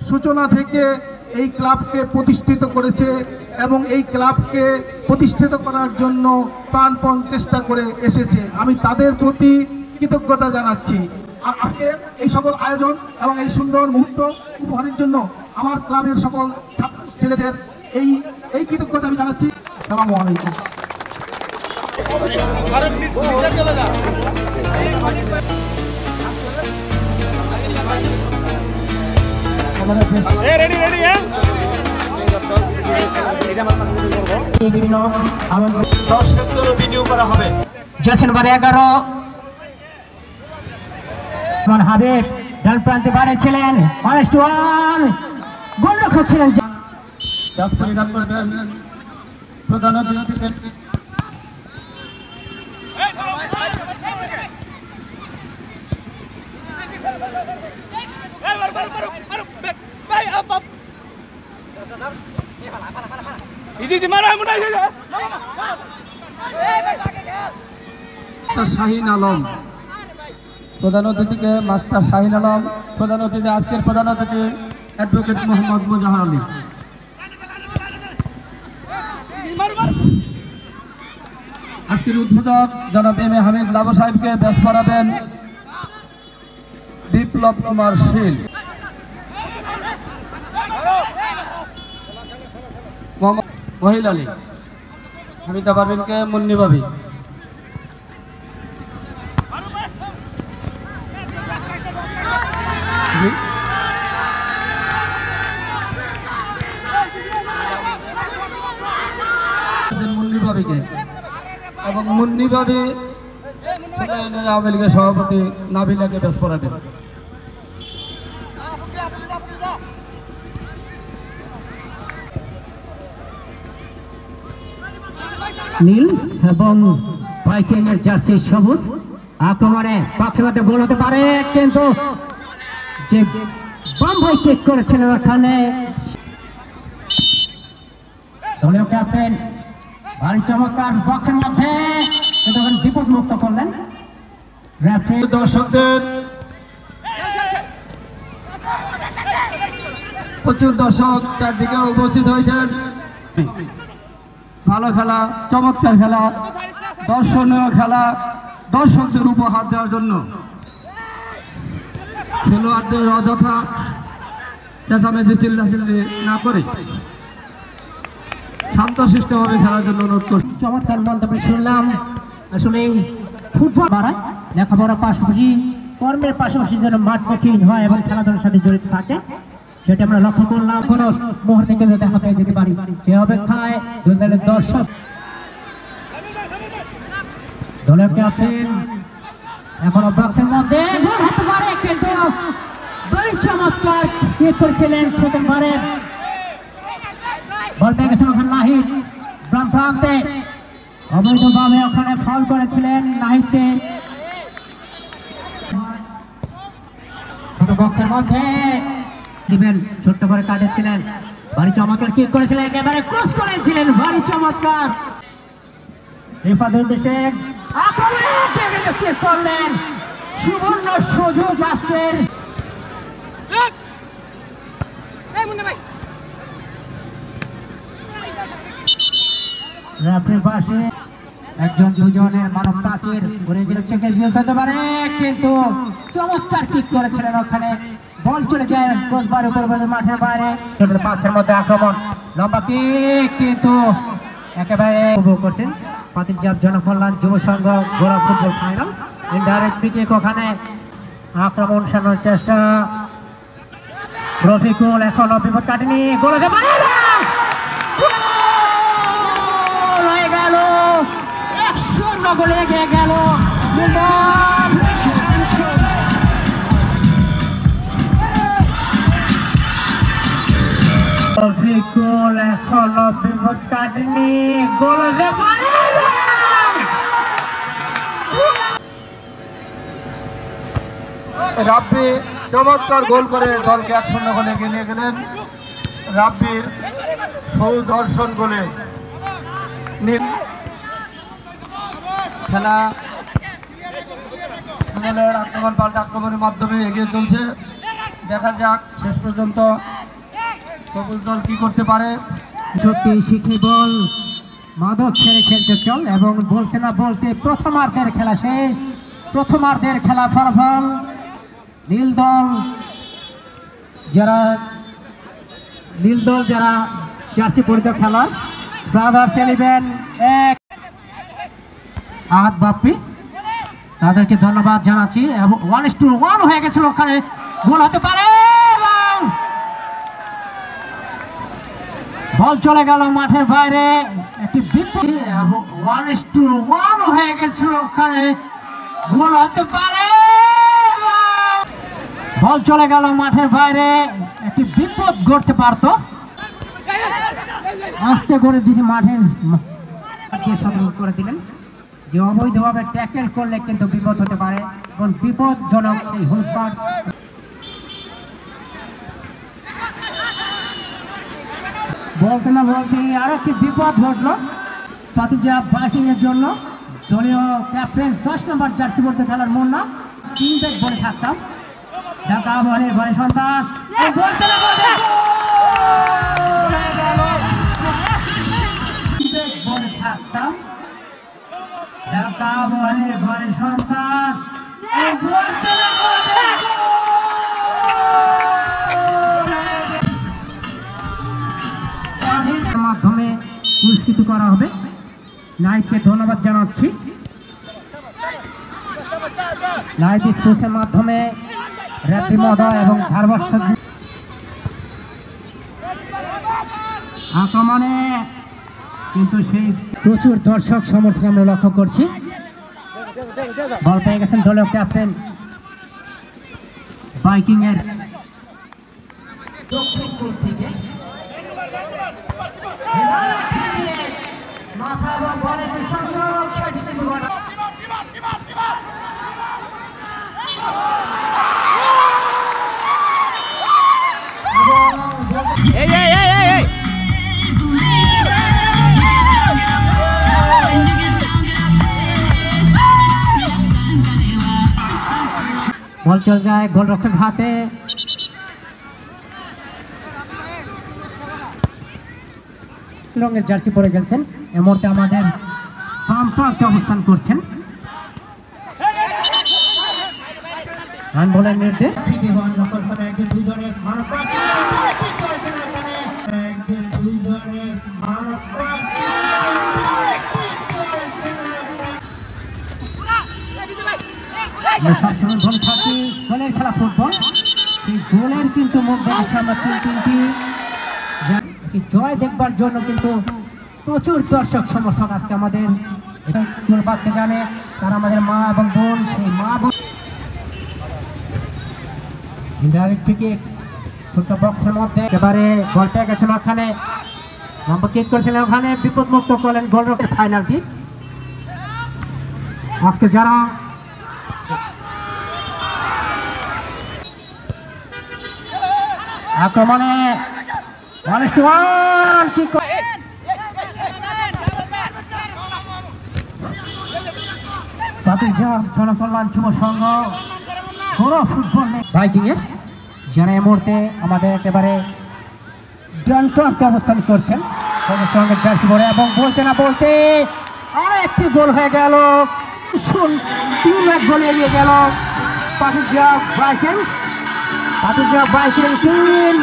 সূচনা থেকে এই ক্লাবকে প্রতিষ্ঠিত করেছে এবং এই ক্লাবকে প্রতিষ্ঠিত করার জন্য প্রাণপণ চেষ্টা করে এসেছে। আমি তাদের প্রতি কৃতজ্ঞতা জানাচ্ছি। আর আজকে এই সকল আয়োজন এবং এই সুন্দর মুহূর্ত উপহারের জন্য আমার ক্লাবের সকল ছেলেদের এই কৃতজ্ঞতা আমি জানাচ্ছি। আসসালামু আলাইকুম। ভিডিও করা হবে। নম্বর 11 হাবিব ডান প্রান্তে বারে ছিলেন, গোলরক্ষক ছিলেন। প্রধান অতিথি শাহিন আলম, প্রধান অতিথিকে মাস্টার শাহিন আলম। প্রধান অতিথি আজকের প্রধান অতিথি অ্যাডভোকেট মোহাম্মদ মুজাহার আলী। আজকের উদ্বোধক জনাব এম এ হামিদ লাবু সাহেবকে ব্যাস পড়াবেন বিপ্লব কুমার শীল। মহিল আলী, হামিদা পারভিনকে মুন্নি ভাবি। মুন্নি ভাবিকে এবং মুন্নি ভাবি আওয়ামী লীগের সভাপতি নাবিলাকে ব্যাস পড়াবেন। নীল এবং পাইকেনের জার্সি সবুজ আক্রমণে পাঁচমাতে গোল হতে পারে, কিন্তু যে বাম ভাই কিক করেছিলেন ওখানে দলীয় ক্যাপ্টেন ভারী চমৎকার বক্সের মধ্যে বিপদ মুক্ত করলেন। দর্শকদের প্রচুর দর্শক চারদিকে উপস্থিত হয়েছেন। ভালো খেলা, চমৎকার খেলা, দর্শনীয় খেলা দর্শকদের উপহার দেওয়ার জন্য খেলোয়াড়দের অযথা চেঁচামেচি চিল্লাচিল্লি না করে শান্তশিষ্টভাবে খেলার জন্য অনুরোধ করছি। চমৎকার মন্তব্য শুনলাম। আসলে ফুটবল বাড়ায় লেখাপড়ার পাশাপাশি কর্মের পাশাপাশি যেন মাঠ কঠিন হয় এবং খেলাধুলার সাথে জড়িত থাকে, সেটা আমরা লক্ষ্য করলাম। কোনো মুহূর্তে কিন্তু দেখা পেয়ে যেতে পারি, সে অপেক্ষায় দুই দলের দর্শক। দলের ক্যাপ্টেন এখনো বক্সের মধ্যে গোল হতে পারে, কিন্তু বড় চমৎকার কিক করেছিলেন সেকেন্ড বারে। বল পেয়ে গেছেন ওখানে নাহিদ বাম প্রান্তে, অবৈধভাবে ওখানে ফাউল করেছিলেন নাহিদকে। ছোট বক্সের মধ্যে দিবেন, ছোট্ট করে কাটেছিলেন, ভারী চমৎকার কিক করেছিলেন, একেবারে ক্রস করেছিলেন, ভারী চমৎকার। রেফার দেশে আক্রমণে কিক করলেন, সুবর্ণ সুযোগ আজকের। রেফারির পাশে একজন দুজনের মানব প্রাচীর ঘুরে গেলে চেকে হতে পারে, কিন্তু চমৎকার কিক করেছিলেন ওখানে, বল চলে যায় ক্রসবার উপর মাঠের বাইরে। পাশের মধ্যে আক্রমণ, লম্বা কিক, কিন্তু একেবারে উপভোগ করছেন পাতিলজাব জনকল্যাণ যুব সংঘ গোড়া ফুটবল ফাইনাল। ইনডাইরেক্ট কিক, ওখানে আক্রমণ সারানোর চেষ্টা, রফিকুল এখনো বিপদ কাটেনি, গোল হতে পারে না, হয়ে গেল 1-0 গোলে এগিয়ে গেল রফিকুল, এখনো বিপদ কাটেনি, গোল হতে পারে না। রাব্বি চমৎকার গোল করে দলকে 1-0 গোলে এগিয়ে নিয়ে গেলেন। রাব্বির সৌদর্শন গোলে খেলা আক্রমণ পাল্টা আক্রমণের মাধ্যমে এগিয়ে চলছে। দেখা যাক শেষ পর্যন্ত সবুজ দল কি করতে পারে। সত্যি শিখি বল মাদক ছেড়ে খেলতে চল এবং বলতে না বলতে প্রথমার্ধের খেলা শেষ। প্রথমার্ধের খেলা ফলাফল নীল দল যারা জার্সি পরিত খেলা ব্রাদার্স 11 1 আহাত বাপ্পি, তাদেরকে ধন্যবাদ জানাচ্ছি এবং 1-1 হয়ে গেছিল, ওখানে গোল হতে পারে এবং বল চলে গেল মাঠের বাইরে। একটি বিপদ এবং 1-1 হয়ে গেছিল, ওখানে গোল হতে পারে। বল চলে গেল মাঠের বাইরে, একটি বিপদ ঘটতে পারত। আস্তে করে যদি মাঠের সতর্ক করে দিলেন যে অবৈধভাবে ট্যাকেল করলে কিন্তু বিপদ হতে পারে এবং বিপদজনক সেই হুলফাট। বলতে না বলতে আরো একটি বিপদ ঘটলো পাতুজা ব্যাটিং এর জন্য। দলীয় ক্যাপ্টেন 10 নম্বর জার্সি পরতে খেলার মুন্না 3 ব্যাট বলে থাকতাম ঢাকা আবাহনীর ঘরে সন্তান বলতে না বলতে বলে থাকতাম ঢাকা আবাহনীর ঘরে সন্তান বলতে না বলতে মাধ্যমে পুরস্কৃত করা হবে। নাইটকে ধন্যবাদ জানাচ্ছি। নাইট স্পোর্টসের মাধ্যমে র্যাপি মহোদয় এবং ধারবর্ষ আক্রমণে কিন্তু সেই প্রচুর দর্শক সমর্থন আমরা লক্ষ্য করছি। বল পেয়ে গেছেন দলীয় ক্যাপ্টেন বাইকিং এর দক্ষিণ পূর্ব থেকে মাথা এবং বলে যে সংযোগ সেটি কিন্তু বল চলে যায় গোলরক্ষক হাতে। রঙের জার্সি পরে গেছেন এই মুহূর্তে আমাদের বাম প্রান্তে অবস্থান করছেন। রান বলের নির্দেশ সবসময় বল থাকি গোলের খেলা ফুটবল, সেই গোলের কিন্তু মুখ দেখেছি আমরা 3-3টি জয় দেখবার জন্য কিন্তু প্রচুর দর্শক সমর্থক আজকে আমাদের বাড়তে জানে, তারা আমাদের মা এবং বোন। সেই মা বোন ইন্ডাইরেক্ট থেকে ছোট্ট বক্সের মধ্যে এবারে বল পেয়ে গেছেন, ওখানে নম্বর কিক করেছিলেন, ওখানে বিপদ মুক্ত করলেন গোলরক্ষক ফাইনালটি। আজকে যারা আক্রমণে 1-1 কি জনকল্যাণ যুব সংঘ বড় ফুটবল বাইকিং এর যারা এই মুহূর্তে আমাদের একেবারে ডান প্রান্তে অবস্থান করছেন সঙ্গে জার্সি পরে এবং বলতে না বলতে আরেকটি গোল হয়ে গেল। 3-1 গোলে এগিয়ে গেল পাতুজা বাইকিং। পাতুজা বাইকিং 3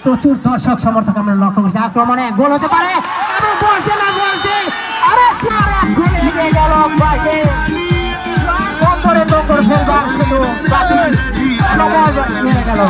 প্রচুর দর্শক সমর্থক আমরা লক্ষ্য করছি। আক্রমণে গোল হতে পারে এবং বলতে না বলতে আরেকটি গোলে এগিয়ে গেল বাইকিং। করে ফেলবার শুধু গেল।